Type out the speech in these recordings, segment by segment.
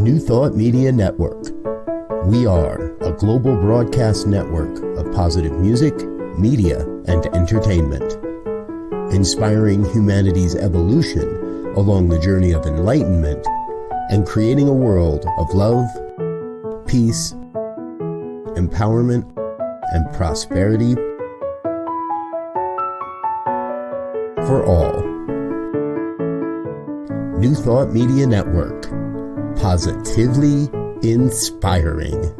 New Thought Media Network. We are a global broadcast network of positive music, media, and entertainment, inspiring humanity's evolution along the journey of enlightenment and creating a world of love, peace, empowerment, and prosperity for all. New Thought Media Network. Positively inspiring.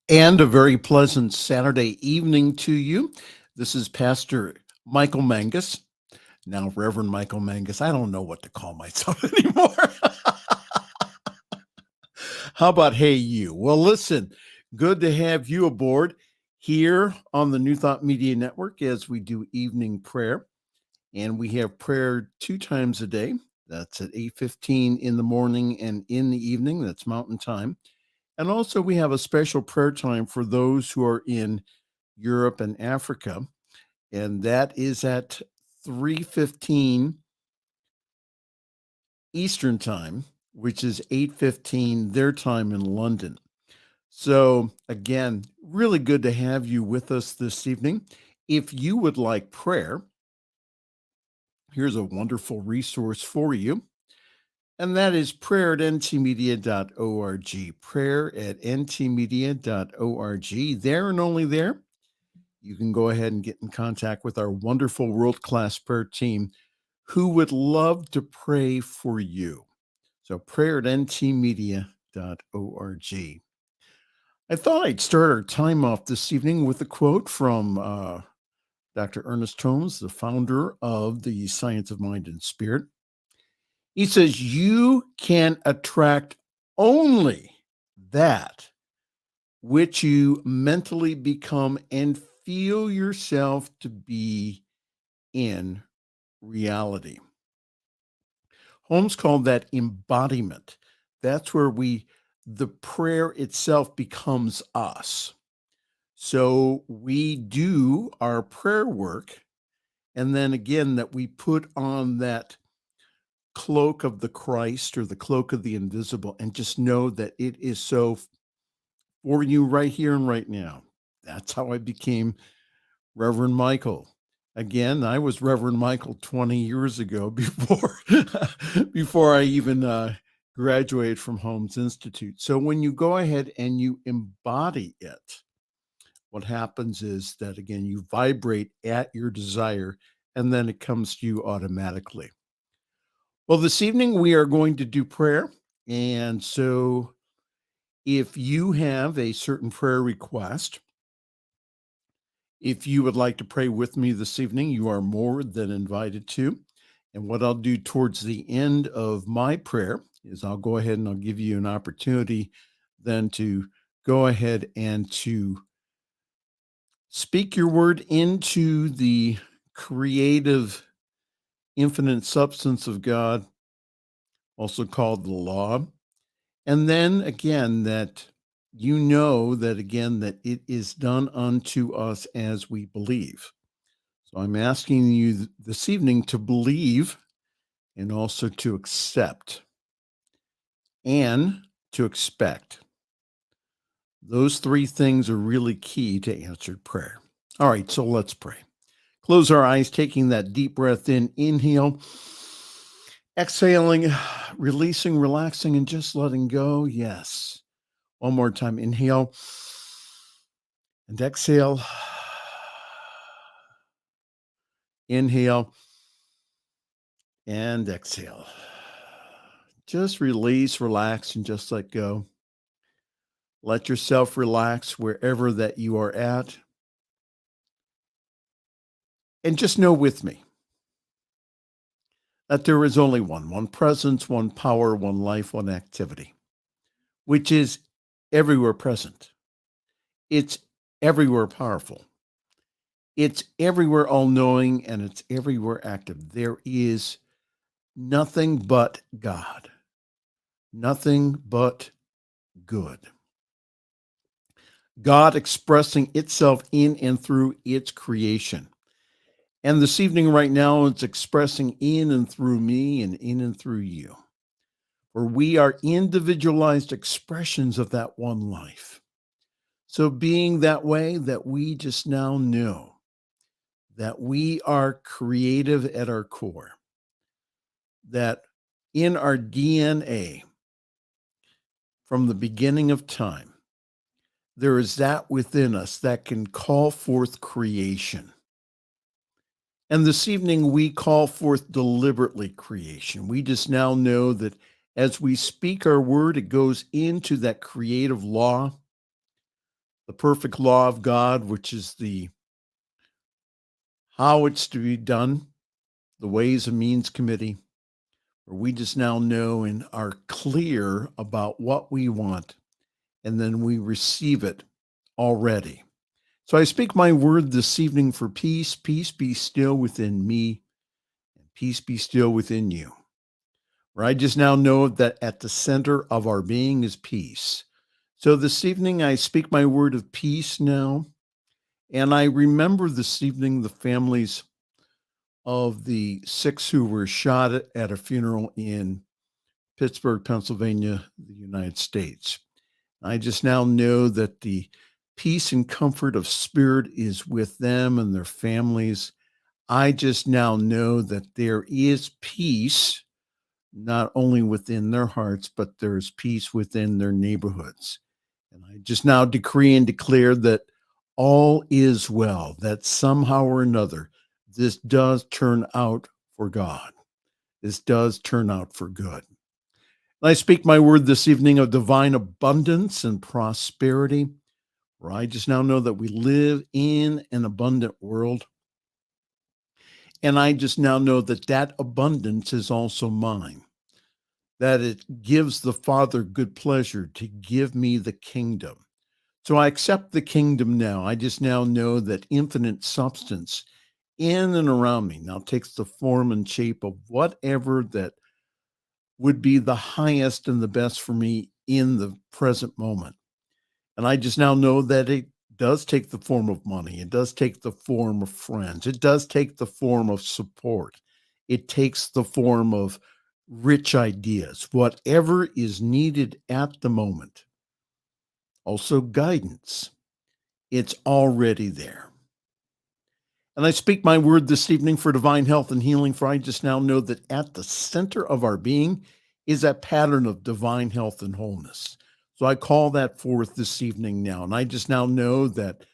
And a very pleasant Saturday evening to you. This is Pastor Michael Mangus, now Reverend Michael Mangus. I don't know what to call myself anymore. How about hey you? Well, listen, good to have you aboard here on the New Thought Media Network as we do evening prayer. And we have prayer 2 times a day. That's at 8:15 in the morning and in the evening. That's Mountain Time. And also, we have a special prayer time for those who are in Europe and Africa, and that is at 3:15 Eastern Time, which is 8:15 their time in London. So, again, really good to have you with us this evening. If you would like prayer, here's a wonderful resource for you. And that is prayer at ntmedia.org. Prayer at ntmedia.org. There and only there, you can go ahead and get in contact with our wonderful world-class prayer team who would love to pray for you. So prayer at ntmedia.org. I thought I'd start our time off this evening with a quote from Dr. Ernest Holmes, the founder of the Science of Mind and Spirit. He says, you can attract only that which you mentally become and feel yourself to be in reality. Holmes called that embodiment. That's where the prayer itself becomes us. So we do our prayer work, and then again, that we put on that cloak of the Christ or the cloak of the invisible and just know that it is so for you right here and right now. That's how I became Reverend Michael. Again, I was Reverend Michael 20 years ago before I even graduated from Holmes Institute. So when you go ahead and you embody it, what happens is that, again, you vibrate at your desire and then it comes to you automatically. Well, this evening we are going to do prayer. And so if you have a certain prayer request, if you would like to pray with me this evening, you are more than invited to. And what I'll do towards the end of my prayer is I'll go ahead and I'll give you an opportunity then to go ahead and to speak your word into the creative, infinite substance of God, also called the law. And then again, that you know that again, that it is done unto us as we believe. So I'm asking you this evening to believe and also to accept and to expect Those three things are really key to answered prayer. All right, so let's pray. Close our eyes, taking that deep breath in, inhale, exhaling, releasing, relaxing, and just letting go. Yes. One more time, inhale and exhale. Inhale and exhale. Just release, relax, and just let go. Let yourself relax wherever that you are at. And just know with me that there is only one presence, one power, one life, one activity, which is everywhere present. It's everywhere powerful. It's everywhere all knowing, and it's everywhere active. There is nothing but God, nothing but good. God expressing itself in and through its creation. And this evening, right now, it's expressing in and through me and in and through you. For we are individualized expressions of that one life. So, being that way, that we just now know that we are creative at our core, that in our DNA, from the beginning of time, there is that within us that can call forth creation. And this evening, we call forth deliberately creation. We just now know that as we speak our word, it goes into that creative law, the perfect law of God, which is the how it's to be done, the Ways and Means Committee, where we just now know and are clear about what we want, and then we receive it already. So I speak my word this evening for peace. Peace be still within me, and peace be still within you. Where I just now know that at the center of our being is peace. So this evening I speak my word of peace now, and I remember this evening the families of the 6 who were shot at a funeral in Pittsburgh, Pennsylvania, the United States. I just now know that the peace and comfort of spirit is with them and their families. I just now know that there is peace, not only within their hearts, but there's peace within their neighborhoods. And I just now decree and declare that all is well, that somehow or another, this does turn out for God. This does turn out for good. And I speak my word this evening of divine abundance and prosperity, where I just now know that we live in an abundant world. And I just now know that that abundance is also mine, that it gives the Father good pleasure to give me the kingdom. So I accept the kingdom now. I just now know that infinite substance in and around me now takes the form and shape of whatever that would be the highest and the best for me in the present moment. And I just now know that it does take the form of money. It does take the form of friends. It does take the form of support. It takes the form of rich ideas, whatever is needed at the moment. Also, guidance. It's already there. And I speak my word this evening for divine health and healing, for I just now know that at the center of our being is that pattern of divine health and wholeness. So I call that forth this evening now. And I just now know that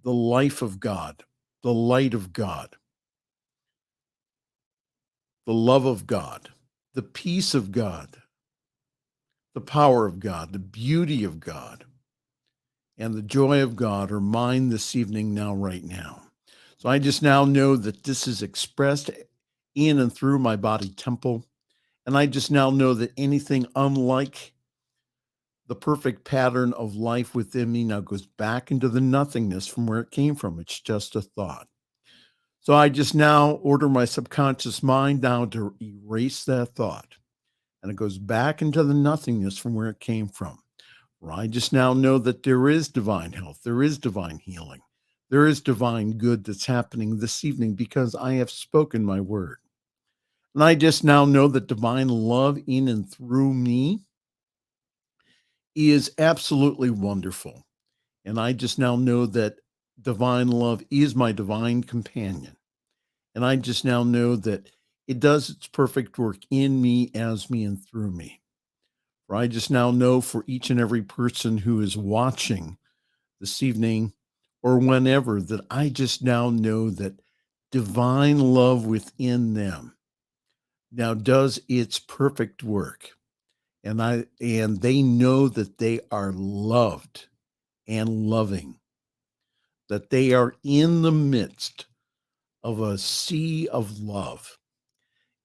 the life of God, the light of God, the love of God, the peace of God, the power of God, the beauty of God, and the joy of God are mine this evening now, right now. So I just now know that this is expressed in and through my body temple. And I just now know that anything unlike the perfect pattern of life within me now goes back into the nothingness from where it came from. It's just a thought. So I just now order my subconscious mind now to erase that thought. And it goes back into the nothingness from where it came from. Where I just now know that there is divine health, there is divine healing, there is divine good that's happening this evening because I have spoken my word. And I just now know that divine love in and through me is absolutely wonderful. And I just now know that divine love is my divine companion. And I just now know that it does its perfect work in me, as me, and through me. For I just now know for each and every person who is watching this evening or whenever that I just now know that divine love within them now does its perfect work. And they know that they are loved and loving, that they are in the midst of a sea of love.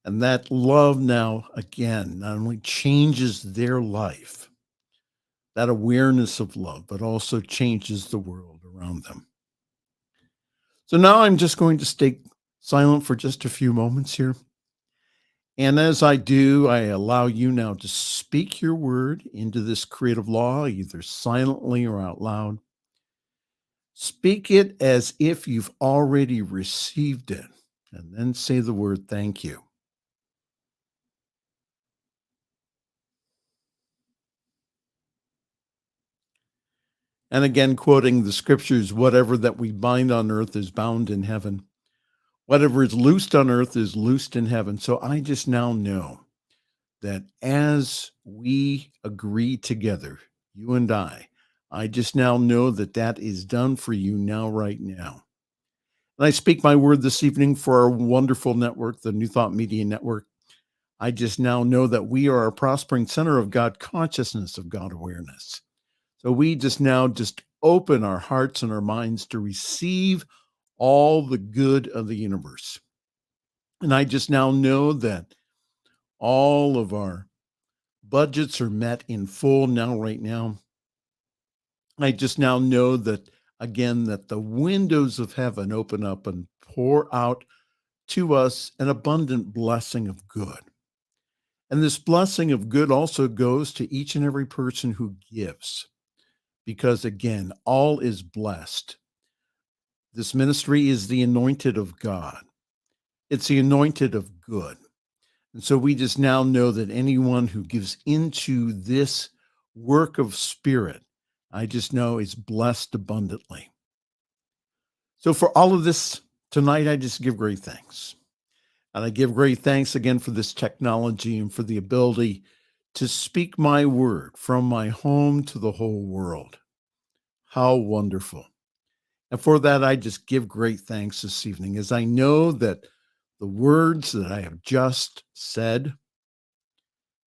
And that love now, again, not only changes their life, that awareness of love, but also changes the world around them. So now I'm just going to stay silent for just a few moments here. And as I do, I allow you now to speak your word into this creative law, either silently or out loud. Speak it as if you've already received it, and then say the word thank you. And again, quoting the scriptures, whatever that we bind on earth is bound in heaven. Whatever is loosed on earth is loosed in heaven. So I just now know that as we agree together, you and I just now know that that is done for you now, right now. And I speak my word this evening for our wonderful network, the New Thought Media Network. I just now know that we are a prospering center of God consciousness, of God awareness. So we just now just open our hearts and our minds to receive all the good of the universe. And I just now know that all of our budgets are met in full now, right now. I just now know that, again, that the windows of heaven open up and pour out to us an abundant blessing of good. And this blessing of good also goes to each and every person who gives, because again, all is blessed. This ministry is the anointed of God. It's the anointed of good. And so we just now know that anyone who gives into this work of spirit, I just know is blessed abundantly. So for all of this tonight, I just give great thanks. And I give great thanks again for this technology and for the ability to speak my word from my home to the whole world. How wonderful. And for that, I just give great thanks this evening, as I know that the words that I have just said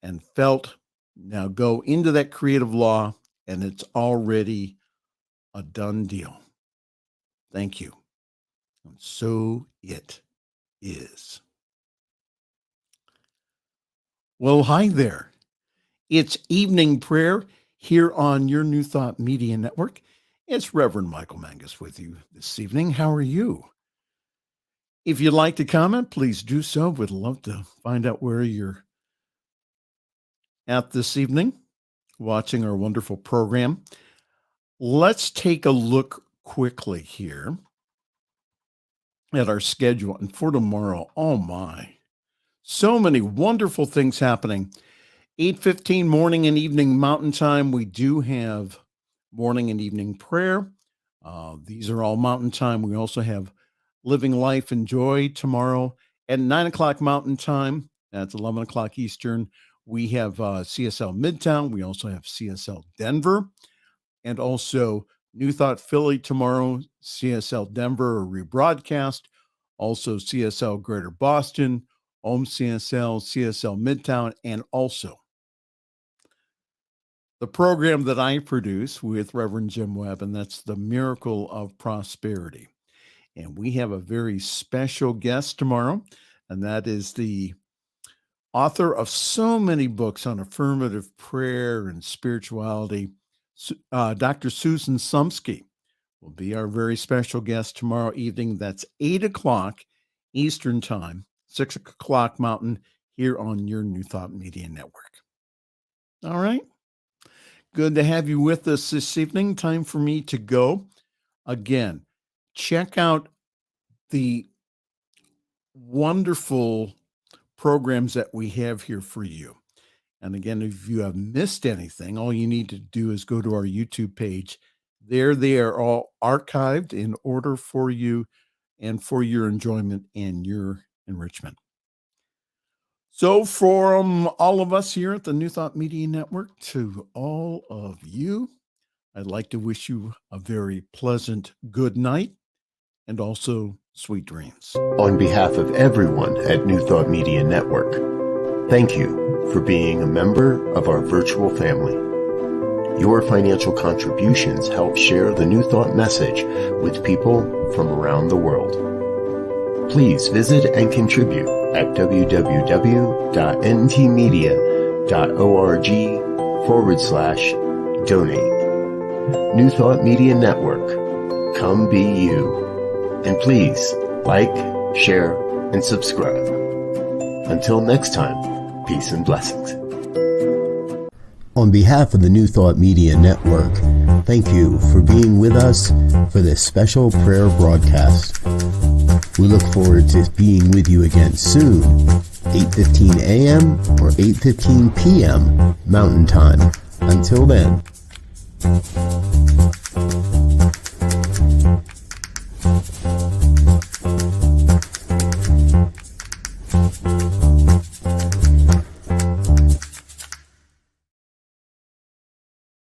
and felt now go into that creative law, and it's already a done deal. Thank you. And so it is. Well, hi there. It's evening prayer here on your New Thought Media Network. It's Reverend Michael Mangus with you this evening. How are you? If you'd like to comment, please do so. Would love to find out where you're at this evening, watching our wonderful program. Let's take a look quickly here at our schedule. And for tomorrow, oh my, so many wonderful things happening. 8:15 morning and evening Mountain Time. We do have morning and evening prayer. These are all Mountain Time. We also have Living Life and Joy tomorrow at 9 o'clock Mountain Time. That's 11 o'clock Eastern. We have CSL Midtown. We also have CSL Denver, and also New Thought Philly tomorrow, CSL Denver, a rebroadcast. Also CSL Greater Boston, CSL, CSL Midtown, and also the program that I produce with Reverend Jim Webb, and that's the Miracle of Prosperity. And we have a very special guest tomorrow, and that is the author of so many books on affirmative prayer and spirituality, Dr. Susan Sumsky will be our very special guest tomorrow evening. That's 8 o'clock Eastern Time, 6 o'clock Mountain, here on your New Thought Media Network. All right. Good to have you with us this evening. Time for me to go. Again, check out the wonderful programs that we have here for you. And again, if you have missed anything, all you need to do is go to our YouTube page, There they are all archived in order for you and for your enjoyment and your enrichment. So from all of us here at the New Thought Media Network to all of you, I'd like to wish you a very pleasant good night and also sweet dreams. On behalf of everyone at New Thought Media Network, thank you for being a member of our virtual family. Your financial contributions help share the New Thought message with people from around the world. Please visit and contribute at www.ntmedia.org/donate. New Thought Media Network, come be you. And please like, share, and subscribe. Until next time, peace and blessings. On behalf of the New Thought Media Network, thank you for being with us for this special prayer broadcast. We look forward to being with you again soon, 8:15 a.m. or 8:15 p.m. Mountain Time. Until then.